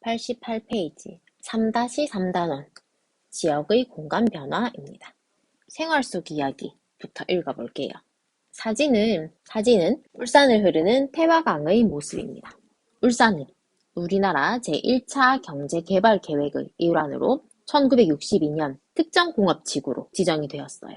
88페이지 3-3단원 지역의 공간 변화입니다. 생활 속 이야기부터 읽어볼게요. 사진은 울산을 흐르는 태화강의 모습입니다. 울산은 우리나라 제1차 경제개발계획의 일환으로 1962년 특정공업지구로 지정이 되었어요.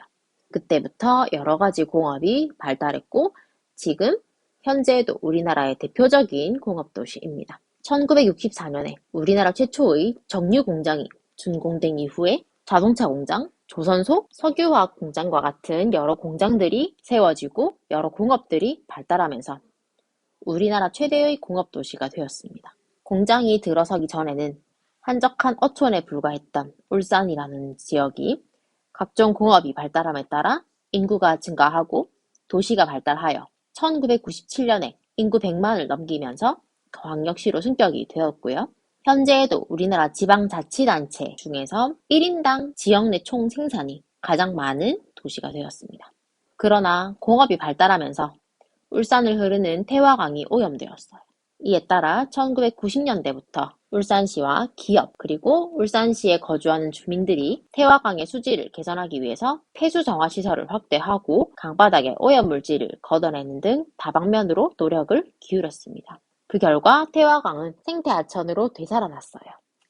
그때부터 여러 가지 공업이 발달했고 지금 현재도 우리나라의 대표적인 공업도시입니다. 1964년에 우리나라 최초의 정유 공장이 준공된 이후에 자동차 공장, 조선소, 석유화학 공장과 같은 여러 공장들이 세워지고 여러 공업들이 발달하면서 우리나라 최대의 공업도시가 되었습니다. 공장이 들어서기 전에는 한적한 어촌에 불과했던 울산이라는 지역이 각종 공업이 발달함에 따라 인구가 증가하고 도시가 발달하여 1997년에 인구 100만을 넘기면서 광역시로 승격이 되었고요. 현재에도 우리나라 지방자치단체 중에서 1인당 지역 내 총 생산이 가장 많은 도시가 되었습니다. 그러나 공업이 발달하면서 울산을 흐르는 태화강이 오염되었어요. 이에 따라 1990년대부터 울산시와 기업 그리고 울산시에 거주하는 주민들이 태화강의 수질을 개선하기 위해서 폐수정화시설을 확대하고 강바닥의 오염물질을 걷어내는 등 다방면으로 노력을 기울였습니다. 그 결과 태화강은 생태하천으로 되살아났어요.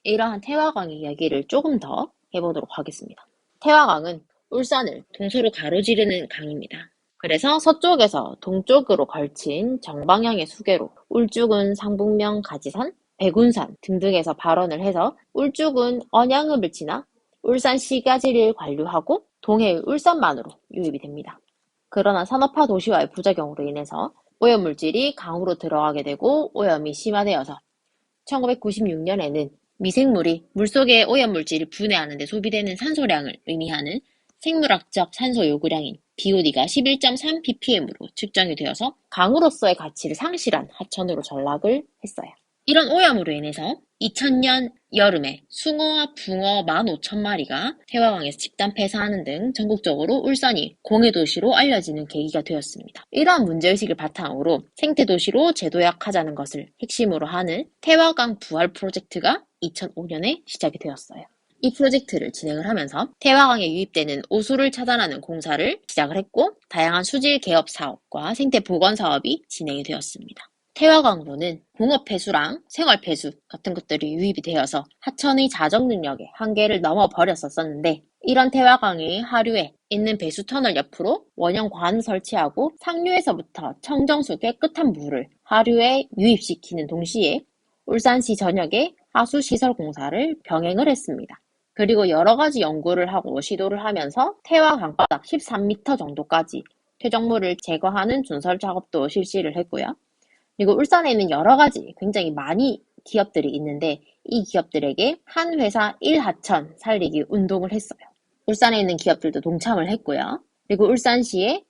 이러한 태화강의 이야기를 조금 더 해보도록 하겠습니다. 태화강은 울산을 동서로 가로지르는 강입니다. 그래서 서쪽에서 동쪽으로 걸친 정방향의 수계로 울주군 상북면 가지산, 백운산 등등에서 발원을 해서 울주군 언양읍을 지나 울산 시가지를 관류하고 동해의 울산만으로 유입이 됩니다. 그러나 산업화 도시화의 부작용으로 인해서 오염물질이 강으로 들어가게 되고 오염이 심화되어서 1996년에는 미생물이 물속의 오염물질을 분해하는 데 소비되는 산소량을 의미하는 생물학적 산소 요구량인 BOD가 11.3ppm으로 측정이 되어서 강으로서의 가치를 상실한 하천으로 전락을 했어요. 이런 오염으로 인해서 2000년 여름에 숭어와 붕어 15,000마리가 태화강에서 집단 폐사하는 등 전국적으로 울산이 공해도시로 알려지는 계기가 되었습니다. 이러한 문제의식을 바탕으로 생태도시로 재도약하자는 것을 핵심으로 하는 태화강 부활 프로젝트가 2005년에 시작이 되었어요. 이 프로젝트를 진행을 하면서 태화강에 유입되는 오수를 차단하는 공사를 시작을 했고 다양한 수질 개업 사업과 생태 보건 사업이 진행이 되었습니다. 태화강으로는 공업 폐수랑 생활 폐수 같은 것들이 유입이 되어서 하천의 자정 능력의 한계를 넘어버렸었는데 이런 태화강의 하류에 있는 배수 터널 옆으로 원형 관을 설치하고 상류에서부터 청정수 깨끗한 물을 하류에 유입시키는 동시에 울산시 전역에 하수 시설 공사를 병행을 했습니다. 그리고 여러 가지 연구를 하고 시도를 하면서 태화 강바닥 13m 정도까지 퇴적물을 제거하는 준설 작업도 실시를 했고요. 그리고 울산에 있는 여러 가지 굉장히 많이 기업들이 있는데 이 기업들에게 한 회사 1하천 살리기 운동을 했어요. 울산에 있는 기업들도 동참을 했고요. 그리고 울산시에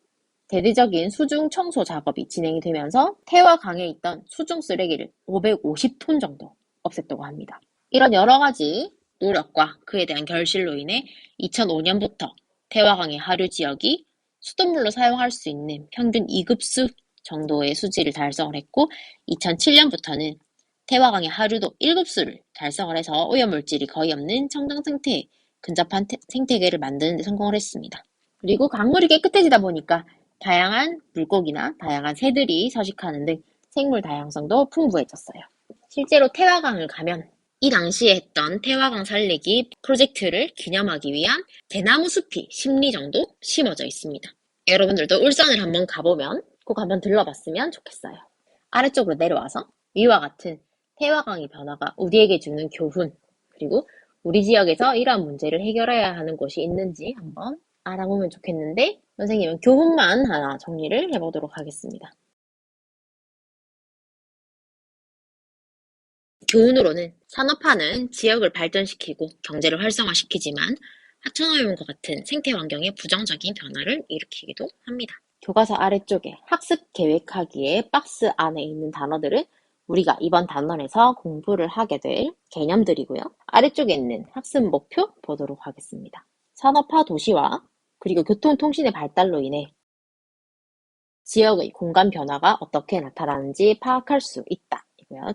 대대적인 수중 청소 작업이 진행이 되면서 태화강에 있던 수중 쓰레기를 550톤 정도 없앴다고 합니다. 이런 여러 가지 노력과 그에 대한 결실로 인해 2005년부터 태화강의 하류 지역이 수돗물로 사용할 수 있는 평균 2급수 정도의 수질을 달성을 했고 2007년부터는 태화강의 하류도 1급수를 달성을 해서 오염물질이 거의 없는 청정 생태에 근접한 생태계를 만드는 데 성공을 했습니다. 그리고 강물이 깨끗해지다 보니까 다양한 물고기나 다양한 새들이 서식하는 등 생물 다양성도 풍부해졌어요. 실제로 태화강을 가면 이 당시에 했던 태화강 살리기 프로젝트를 기념하기 위한 대나무 숲이 10리 정도 심어져 있습니다. 여러분들도 울산을 한번 가보면 꼭 한번 들러봤으면 좋겠어요. 아래쪽으로 내려와서 위와 같은 태화강의 변화가 우리에게 주는 교훈 그리고 우리 지역에서 이러한 문제를 해결해야 하는 곳이 있는지 한번 알아보면 좋겠는데 선생님은 교훈만 하나 정리를 해보도록 하겠습니다. 교훈으로는 산업화는 지역을 발전시키고 경제를 활성화시키지만 하천오염과 같은 생태환경에 부정적인 변화를 일으키기도 합니다. 교과서 아래쪽에 학습 계획하기에 박스 안에 있는 단어들은 우리가 이번 단원에서 공부를 하게 될 개념들이고요. 아래쪽에 있는 학습 목표 보도록 하겠습니다. 산업화 도시화 그리고 교통통신의 발달로 인해 지역의 공간 변화가 어떻게 나타나는지 파악할 수 있다.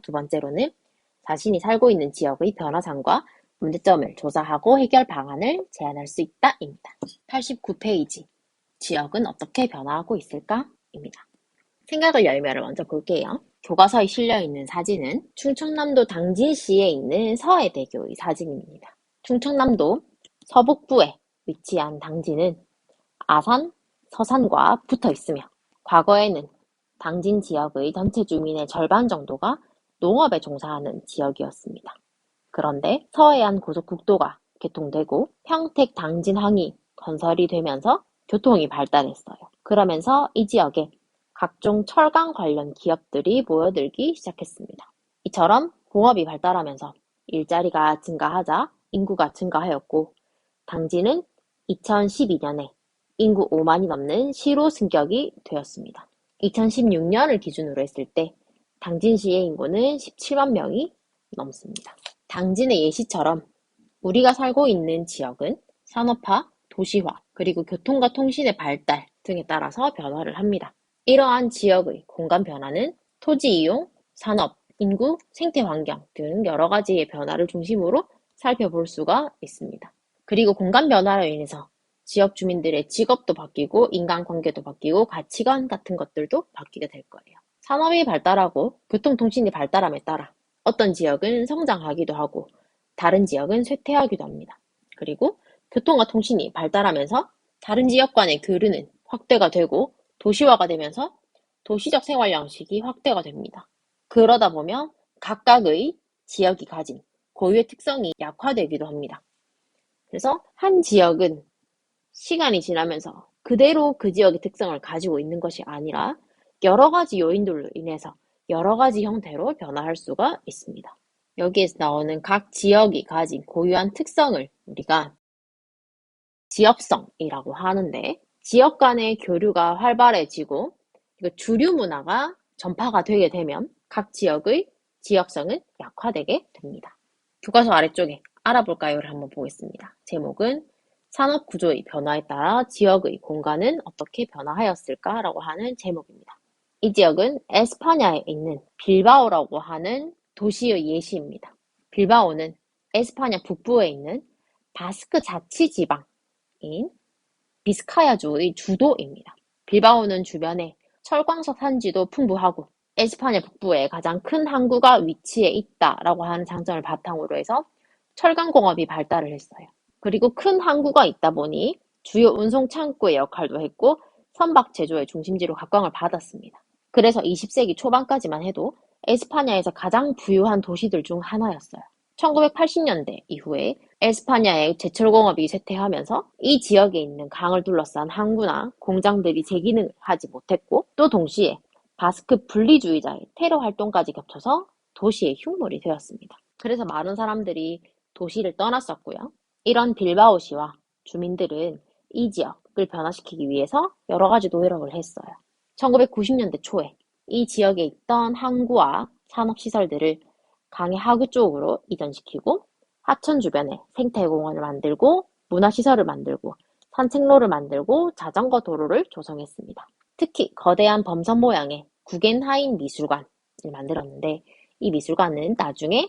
두 번째로는 자신이 살고 있는 지역의 변화상과 문제점을 조사하고 해결 방안을 제안할 수 있다 입니다. 89페이지 지역은 어떻게 변화하고 있을까? 입니다. 생각을 열면을 먼저 볼게요. 교과서에 실려있는 사진은 충청남도 당진시에 있는 서해대교의 사진입니다. 충청남도 서북부에 위치한 당진은 아산, 서산과 붙어 있으며 과거에는 당진 지역의 전체 주민의 절반 정도가 농업에 종사하는 지역이었습니다. 그런데 서해안 고속국도가 개통되고 평택 당진항이 건설이 되면서 교통이 발달했어요. 그러면서 이 지역에 각종 철강 관련 기업들이 모여들기 시작했습니다. 이처럼 공업이 발달하면서 일자리가 증가하자 인구가 증가하였고 당진은 2012년에 인구 5만이 넘는 시로 승격이 되었습니다. 2016년을 기준으로 했을 때 당진시의 인구는 17만 명이 넘습니다. 당진의 예시처럼 우리가 살고 있는 지역은 산업화, 도시화, 그리고 교통과 통신의 발달 등에 따라서 변화를 합니다. 이러한 지역의 공간 변화는 토지 이용, 산업, 인구, 생태 환경 등 여러 가지의 변화를 중심으로 살펴볼 수가 있습니다. 그리고 공간 변화로 인해서 지역 주민들의 직업도 바뀌고 인간관계도 바뀌고 가치관 같은 것들도 바뀌게 될 거예요. 산업이 발달하고 교통통신이 발달함에 따라 어떤 지역은 성장하기도 하고 다른 지역은 쇠퇴하기도 합니다. 그리고 교통과 통신이 발달하면서 다른 지역 간의 교류는 확대가 되고 도시화가 되면서 도시적 생활 양식이 확대가 됩니다. 그러다 보면 각각의 지역이 가진 고유의 특성이 약화되기도 합니다. 그래서 한 지역은 시간이 지나면서 그대로 그 지역의 특성을 가지고 있는 것이 아니라 여러 가지 요인들로 인해서 여러 가지 형태로 변화할 수가 있습니다. 여기에서 나오는 각 지역이 가진 고유한 특성을 우리가 지역성이라고 하는데 지역 간의 교류가 활발해지고 주류 문화가 전파가 되게 되면 각 지역의 지역성은 약화되게 됩니다. 교과서 아래쪽에 알아볼까요를 한번 보겠습니다. 제목은 산업구조의 변화에 따라 지역의 공간은 어떻게 변화하였을까라고 하는 제목입니다. 이 지역은 에스파냐에 있는 빌바오라고 하는 도시의 예시입니다. 빌바오는 에스파냐 북부에 있는 바스크 자치지방인 비스카야주의 주도입니다. 빌바오는 주변에 철광석 산지도 풍부하고 에스파냐 북부에 가장 큰 항구가 위치해 있다라고 하는 장점을 바탕으로 해서 철강공업이 발달을 했어요. 그리고 큰 항구가 있다 보니 주요 운송 창구의 역할도 했고 선박 제조의 중심지로 각광을 받았습니다. 그래서 20세기 초반까지만 해도 에스파냐에서 가장 부유한 도시들 중 하나였어요. 1980년대 이후에 에스파냐의 제철공업이 쇠퇴하면서 이 지역에 있는 강을 둘러싼 항구나 공장들이 재기능을 하지 못했고 또 동시에 바스크 분리주의자의 테러 활동까지 겹쳐서 도시의 흉물이 되었습니다. 그래서 많은 사람들이 도시를 떠났었고요. 이런 빌바오시와 주민들은 이 지역을 변화시키기 위해서 여러 가지 노력을 했어요. 1990년대 초에 이 지역에 있던 항구와 산업시설들을 강의 하구 쪽으로 이전시키고 하천 주변에 생태공원을 만들고 문화시설을 만들고 산책로를 만들고 자전거 도로를 조성했습니다. 특히 거대한 범선 모양의 구겐하임 미술관을 만들었는데 이 미술관은 나중에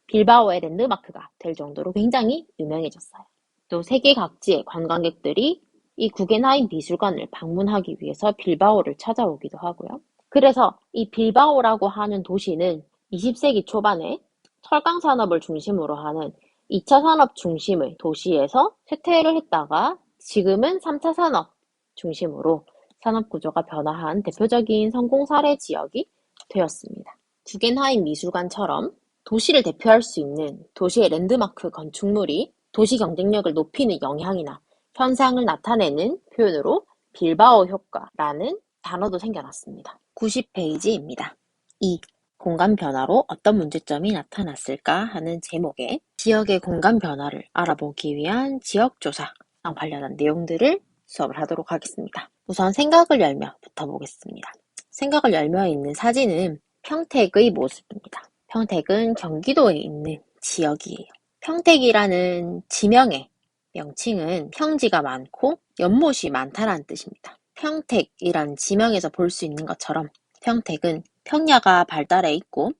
빌바오의 랜드마크가 될 정도로 굉장히 유명해졌어요. 또 세계 각지의 관광객들이 이 구겐하임 미술관을 방문하기 위해서 빌바오를 찾아오기도 하고요. 그래서 이 빌바오라고 하는 도시는 20세기 초반에 철강 산업을 중심으로 하는 2차 산업 중심의 도시에서 쇠퇴를 했다가 지금은 3차 산업 중심으로 산업 구조가 변화한 대표적인 성공 사례 지역이 되었습니다. 구겐하임 미술관처럼 도시를 대표할 수 있는 도시의 랜드마크 건축물이 도시 경쟁력을 높이는 영향이나 현상을 나타내는 표현으로 빌바오 효과라는 단어도 생겨났습니다. 90페이지입니다. 이 공간 변화로 어떤 문제점이 나타났을까 하는 제목의 지역의 공간 변화를 알아보기 위한 지역조사랑 관련한 내용들을 수업을 하도록 하겠습니다. 우선 생각을 열며부터 보겠습니다. 생각을 열며 있는 사진은 평택의 모습입니다. 평택은 경기도에 있는 지역이에요. 평택이라는 지명의 명칭은 평지가 많고 연못이 많다는 뜻입니다. 평택이란 지명에서 볼 수 있는 것처럼 평택은 평야가 발달해 있고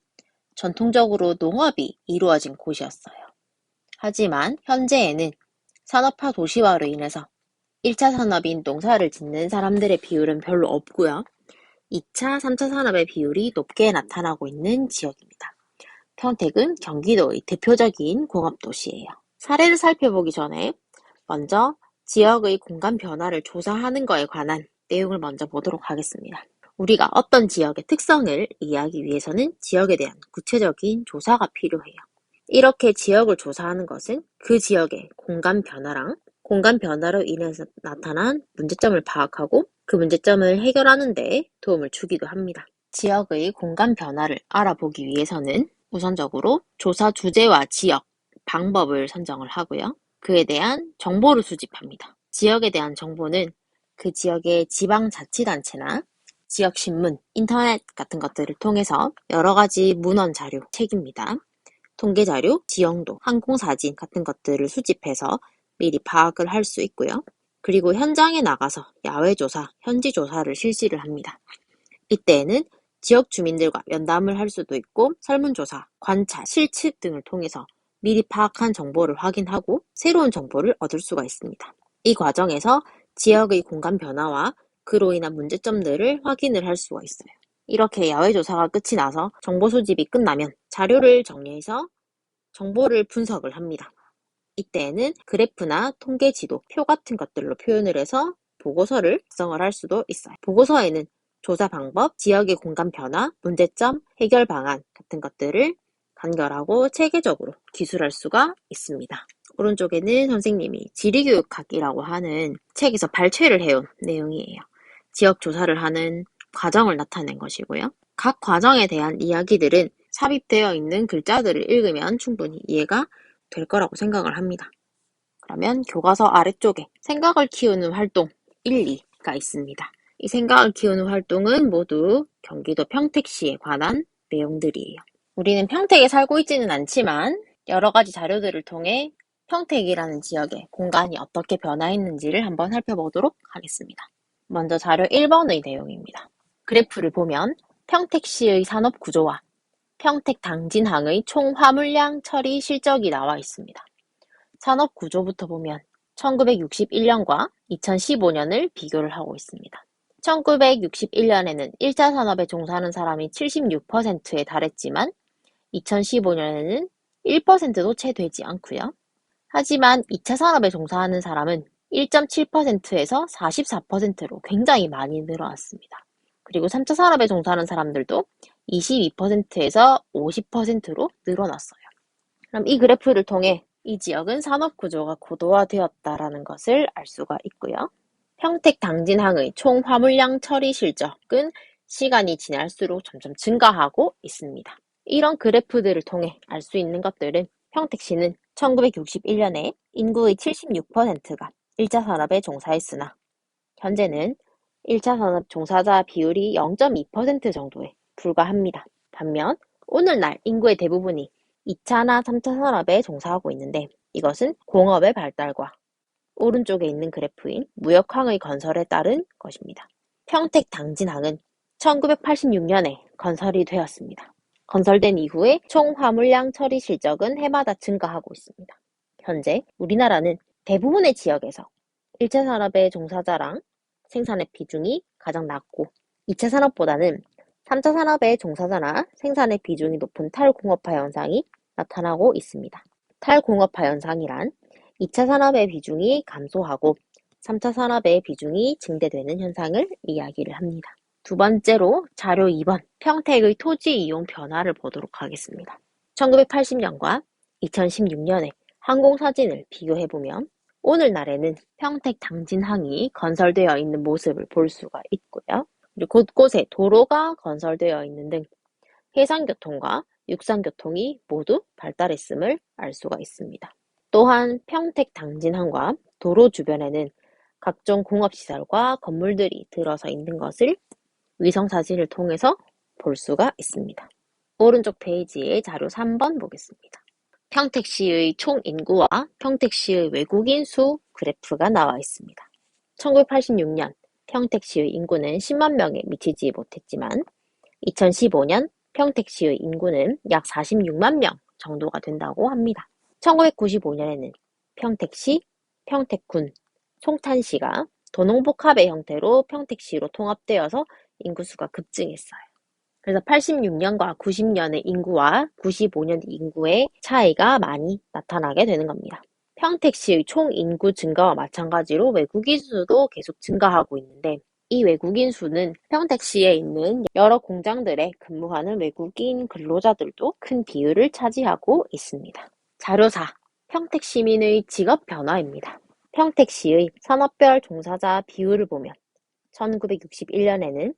전통적으로 농업이 이루어진 곳이었어요. 하지만 현재에는 산업화 도시화로 인해서 1차 산업인 농사를 짓는 사람들의 비율은 별로 없고요. 2차, 3차 산업의 비율이 높게 나타나고 있는 지역입니다. 평택은 경기도의 대표적인 공업도시예요. 사례를 살펴보기 전에 먼저 지역의 공간 변화를 조사하는 것에 관한 내용을 먼저 보도록 하겠습니다. 우리가 어떤 지역의 특성을 이해하기 위해서는 지역에 대한 구체적인 조사가 필요해요. 이렇게 지역을 조사하는 것은 그 지역의 공간 변화랑 공간 변화로 인해서 나타난 문제점을 파악하고 그 문제점을 해결하는 데 도움을 주기도 합니다. 지역의 공간 변화를 알아보기 위해서는 우선적으로 조사 주제와 지역, 방법을 선정을 하고요. 그에 대한 정보를 수집합니다. 지역에 대한 정보는 그 지역의 지방자치단체나 지역신문, 인터넷 같은 것들을 통해서 여러 가지 문헌 자료, 책입니다. 통계자료, 지형도, 항공사진 같은 것들을 수집해서 미리 파악을 할 수 있고요. 그리고 현장에 나가서 야외조사, 현지조사를 실시를 합니다. 이때에는 지역 주민들과 면담을 할 수도 있고 설문조사, 관찰, 실측 등을 통해서 미리 파악한 정보를 확인하고 새로운 정보를 얻을 수가 있습니다. 이 과정에서 지역의 공간 변화와 그로 인한 문제점들을 확인을 할 수가 있어요. 이렇게 야외조사가 끝이 나서 정보 수집이 끝나면 자료를 정리해서 정보를 분석을 합니다. 이때에는 그래프나 통계 지도, 표 같은 것들로 표현을 해서 보고서를 작성을 할 수도 있어요. 보고서에는 조사 방법, 지역의 공간 변화, 문제점, 해결 방안 같은 것들을 간결하고 체계적으로 기술할 수가 있습니다. 오른쪽에는 선생님이 지리교육학이라고 하는 책에서 발췌를 해온 내용이에요. 지역 조사를 하는 과정을 나타낸 것이고요. 각 과정에 대한 이야기들은 삽입되어 있는 글자들을 읽으면 충분히 이해가 될 거라고 생각을 합니다. 그러면 교과서 아래쪽에 생각을 키우는 활동 1, 2가 있습니다. 이 생각을 키우는 활동은 모두 경기도 평택시에 관한 내용들이에요. 우리는 평택에 살고 있지는 않지만 여러 가지 자료들을 통해 평택이라는 지역의 공간이 어떻게 변화했는지를 한번 살펴보도록 하겠습니다. 먼저 자료 1번의 내용입니다. 그래프를 보면 평택시의 산업 구조와 평택 당진항의 총 화물량 처리 실적이 나와 있습니다. 산업 구조부터 보면 1961년과 2015년을 비교를 하고 있습니다. 1961년에는 1차 산업에 종사하는 사람이 76%에 달했지만 2015년에는 1%도 채 되지 않고요. 하지만 2차 산업에 종사하는 사람은 1.7%에서 44%로 굉장히 많이 늘어났습니다. 그리고 3차 산업에 종사하는 사람들도 22%에서 50%로 늘어났어요. 그럼 이 그래프를 통해 이 지역은 산업 구조가 고도화되었다라는 것을 알 수가 있고요. 평택 당진항의 총 화물량 처리 실적은 시간이 지날수록 점점 증가하고 있습니다. 이런 그래프들을 통해 알 수 있는 것들은 평택시는 1961년에 인구의 76%가 1차 산업에 종사했으나 현재는 1차 산업 종사자 비율이 0.2% 정도에 불과합니다. 반면 오늘날 인구의 대부분이 2차나 3차 산업에 종사하고 있는데 이것은 공업의 발달과 오른쪽에 있는 그래프인 무역항의 건설에 따른 것입니다. 평택 당진항은 1986년에 건설이 되었습니다. 건설된 이후에 총 화물량 처리 실적은 해마다 증가하고 있습니다. 현재 우리나라는 대부분의 지역에서 1차 산업의 종사자랑 생산의 비중이 가장 낮고 2차 산업보다는 3차 산업의 종사자나 생산의 비중이 높은 탈공업화 현상이 나타나고 있습니다. 탈공업화 현상이란 2차 산업의 비중이 감소하고 3차 산업의 비중이 증대되는 현상을 이야기를 합니다. 두 번째로 자료 2번 평택의 토지 이용 변화를 보도록 하겠습니다. 1980년과 2016년의 항공사진을 비교해보면 오늘날에는 평택 당진항이 건설되어 있는 모습을 볼 수가 있고요. 그리고 곳곳에 도로가 건설되어 있는 등 해상교통과 육상교통이 모두 발달했음을 알 수가 있습니다. 또한 평택 당진항과 도로 주변에는 각종 공업시설과 건물들이 들어서 있는 것을 위성사진을 통해서 볼 수가 있습니다. 오른쪽 페이지의 자료 3번 보겠습니다. 평택시의 총 인구와 평택시의 외국인 수 그래프가 나와 있습니다. 1986년 평택시의 인구는 10만 명에 미치지 못했지만 2015년 평택시의 인구는 약 46만 명 정도가 된다고 합니다. 1995년에는 평택시, 평택군, 송탄시가 도농복합의 형태로 평택시로 통합되어서 인구수가 급증했어요. 그래서 86년과 90년의 인구와 95년 인구의 차이가 많이 나타나게 되는 겁니다. 평택시의 총 인구 증가와 마찬가지로 외국인 수도 계속 증가하고 있는데 이 외국인 수는 평택시에 있는 여러 공장들에 근무하는 외국인 근로자들도 큰 비율을 차지하고 있습니다. 자료사, 평택시민의 직업 변화입니다. 평택시의 산업별 종사자 비율을 보면 1961년에는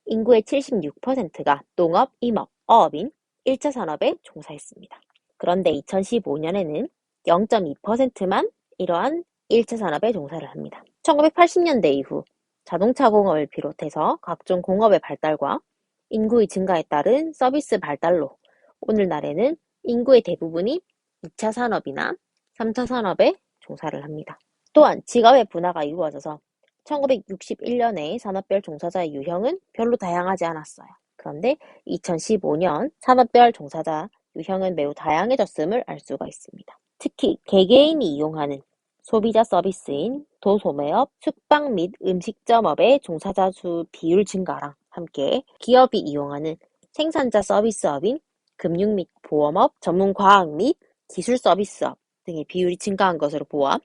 인구의 76%가 농업, 임업, 어업인 1차 산업에 종사했습니다. 그런데 2015년에는 0.2%만 이러한 1차 산업에 종사를 합니다. 1980년대 이후 자동차 공업을 비롯해서 각종 공업의 발달과 인구의 증가에 따른 서비스 발달로 오늘날에는 인구의 대부분이 2차 산업이나 3차 산업에 종사를 합니다. 또한 직업의 분화가 이루어져서 1961년에 산업별 종사자의 유형은 별로 다양하지 않았어요. 그런데 2015년 산업별 종사자 유형은 매우 다양해졌음을 알 수가 있습니다. 특히 개개인이 이용하는 소비자 서비스인 도소매업, 숙박 및 음식점업의 종사자 수 비율 증가랑 함께 기업이 이용하는 생산자 서비스업인 금융 및 보험업, 전문 과학 및 기술 서비스업 등의 비율이 증가한 것으로 보아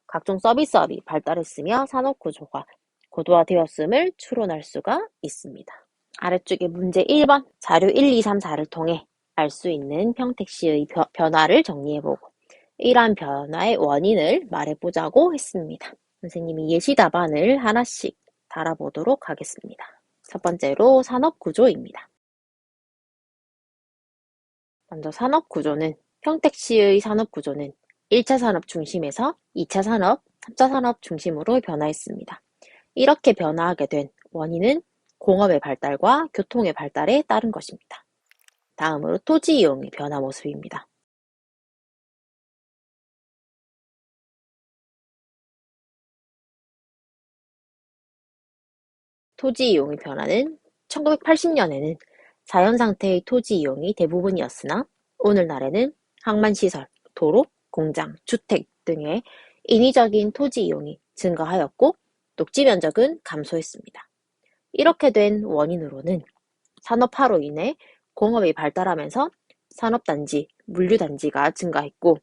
각종 서비스업이 발달했으며 산업 구조가 고도화되었음을 추론할 수가 있습니다. 아래쪽에 문제 1번 자료 1, 2, 3, 4를 통해 알 수 있는 평택시의 변화를 정리해보고 이러한 변화의 원인을 말해보자고 했습니다. 선생님이 예시 답안을 하나씩 달아보도록 하겠습니다. 첫 번째로 산업구조입니다. 먼저 산업구조는 평택시의 산업구조는 1차 산업 중심에서 2차 산업, 3차 산업 중심으로 변화했습니다. 이렇게 변화하게 된 원인은 공업의 발달과 교통의 발달에 따른 것입니다. 다음으로 토지 이용의 변화 모습입니다. 토지 이용의 변화는 1980년에는 자연 상태의 토지 이용이 대부분이었으나 오늘날에는 항만시설, 도로, 공장, 주택 등의 인위적인 토지 이용이 증가하였고 녹지 면적은 감소했습니다. 이렇게 된 원인으로는 산업화로 인해 공업이 발달하면서 산업단지, 물류단지가 증가했고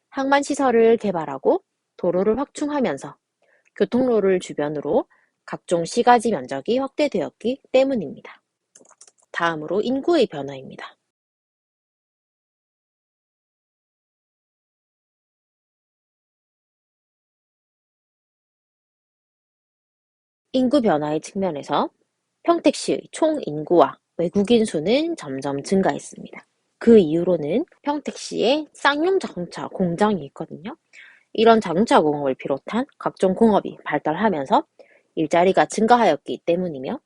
항만시설을 개발하고 도로를 확충하면서 교통로를 주변으로 각종 시가지 면적이 확대되었기 때문입니다. 다음으로 인구의 변화입니다. 인구 변화의 측면에서 평택시의 총 인구와 외국인 수는 점점 증가했습니다. 그 이유로는 평택시에 쌍용 자동차 공장이 있거든요. 이런 자동차 공업을 비롯한 각종 공업이 발달하면서 일자리가 증가하였기 때문이며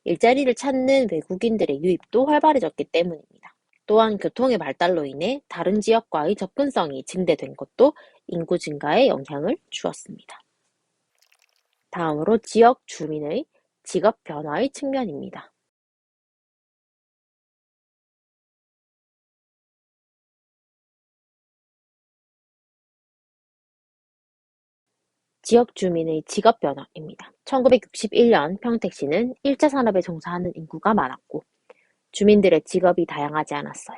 일자리를 찾는 외국인들의 유입도 활발해졌기 때문입니다. 또한 교통의 발달로 인해 다른 지역과의 접근성이 증대된 것도 인구 증가에 영향을 주었습니다. 다음으로 지역 주민의 직업 변화의 측면입니다. 지역 주민의 직업 변화입니다. 1961년 평택시는 1차 산업에 종사하는 인구가 많았고 주민들의 직업이 다양하지 않았어요.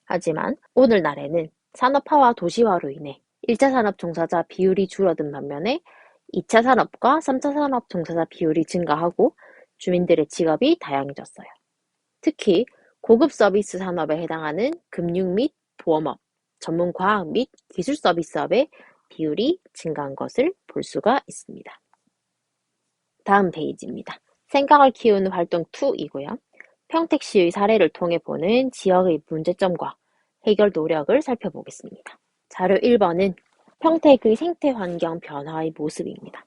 하지만 오늘날에는 산업화와 도시화로 인해 1차 산업 종사자 비율이 줄어든 반면에 2차 산업과 3차 산업 종사자 비율이 증가하고 주민들의 직업이 다양해졌어요. 특히 고급 서비스 산업에 해당하는 금융 및 보험업, 전문 과학 및 기술 서비스업의 비율이 증가한 것을 볼 수가 있습니다. 다음 페이지입니다. 생각을 키우는 활동 2이고요. 평택시의 사례를 통해 보는 지역의 문제점과 해결 노력을 살펴보겠습니다. 자료 1번은 평택의 생태 환경 변화의 모습입니다.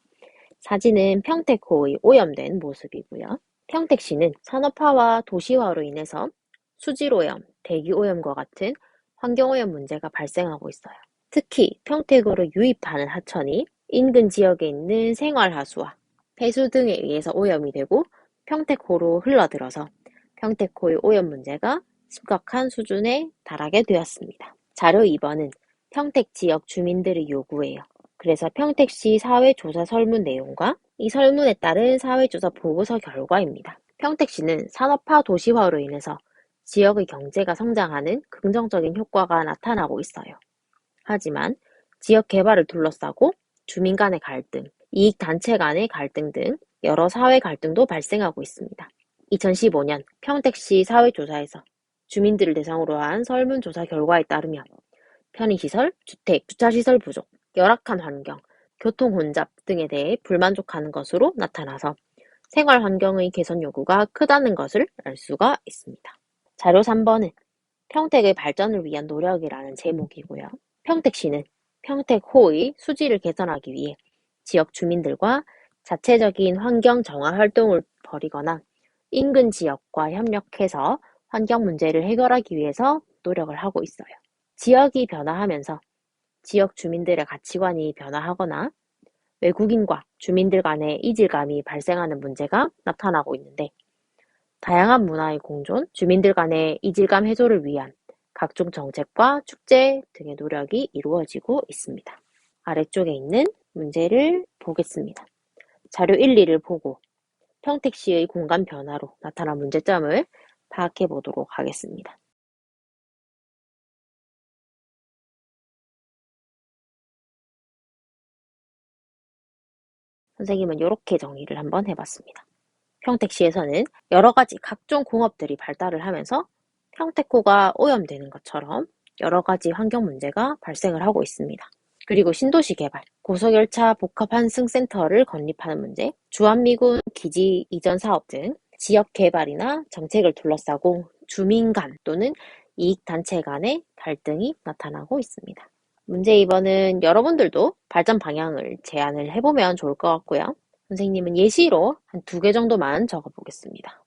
사진은 평택호의 오염된 모습이고요. 평택시는 산업화와 도시화로 인해서 수질오염, 대기오염과 같은 환경오염 문제가 발생하고 있어요. 특히 평택으로 유입하는 하천이 인근 지역에 있는 생활하수와 폐수 등에 의해서 오염이 되고 평택호로 흘러들어서 평택호의 오염 문제가 심각한 수준에 달하게 되었습니다. 자료 2번은 평택 지역 주민들의 요구예요. 그래서 평택시 사회조사 설문 내용과 이 설문에 따른 사회조사 보고서 결과입니다. 평택시는 산업화 도시화로 인해서 지역의 경제가 성장하는 긍정적인 효과가 나타나고 있어요. 하지만 지역 개발을 둘러싸고 주민 간의 갈등, 이익단체 간의 갈등 등 여러 사회 갈등도 발생하고 있습니다. 2015년 평택시 사회조사에서 주민들을 대상으로 한 설문조사 결과에 따르면 편의시설, 주택, 주차시설 부족, 열악한 환경, 교통 혼잡 등에 대해 불만족하는 것으로 나타나서 생활 환경의 개선 요구가 크다는 것을 알 수가 있습니다. 자료 3번은 평택의 발전을 위한 노력이라는 제목이고요. 평택시는 평택호의 수질을 개선하기 위해 지역 주민들과 자체적인 환경 정화 활동을 벌이거나 인근 지역과 협력해서 환경 문제를 해결하기 위해서 노력을 하고 있어요. 지역이 변화하면서 지역 주민들의 가치관이 변화하거나 외국인과 주민들 간의 이질감이 발생하는 문제가 나타나고 있는데 다양한 문화의 공존, 주민들 간의 이질감 해소를 위한 각종 정책과 축제 등의 노력이 이루어지고 있습니다. 아래쪽에 있는 문제를 보겠습니다. 자료 1, 2를 보고 평택시의 공간 변화로 나타난 문제점을 파악해 보도록 하겠습니다. 선생님은 이렇게 정리를 한번 해봤습니다. 평택시에서는 여러 가지 각종 공업들이 발달을 하면서 평택호가 오염되는 것처럼 여러 가지 환경 문제가 발생을 하고 있습니다. 그리고 신도시 개발, 고속열차 복합환승센터를 건립하는 문제, 주한미군 기지 이전 사업 등 지역 개발이나 정책을 둘러싸고 주민 간 또는 이익단체 간의 갈등이 나타나고 있습니다. 문제 2번은 여러분들도 발전 방향을 제안을 해보면 좋을 것 같고요. 선생님은 예시로 한 2개 정도만 적어보겠습니다.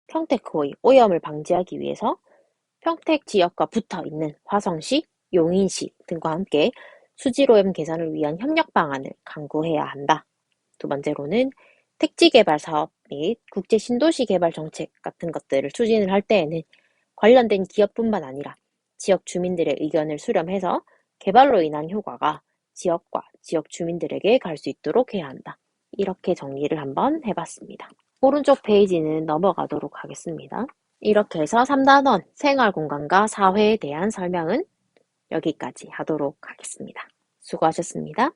평택호의 오염을 방지하기 위해서 평택 지역과 붙어 있는 화성시, 용인시 등과 함께 수질오염 개선을 위한 협력 방안을 강구해야 한다. 2번째로는 택지 개발 사업 및 국제 신도시 개발 정책 같은 것들을 추진을 할 때에는 관련된 기업뿐만 아니라 지역 주민들의 의견을 수렴해서 개발로 인한 효과가 지역과 지역 주민들에게 갈 수 있도록 해야 한다. 이렇게 정리를 한번 해봤습니다. 오른쪽 페이지는 넘어가도록 하겠습니다. 이렇게 해서 3단원 생활공간과 사회에 대한 설명은 여기까지 하도록 하겠습니다. 수고하셨습니다.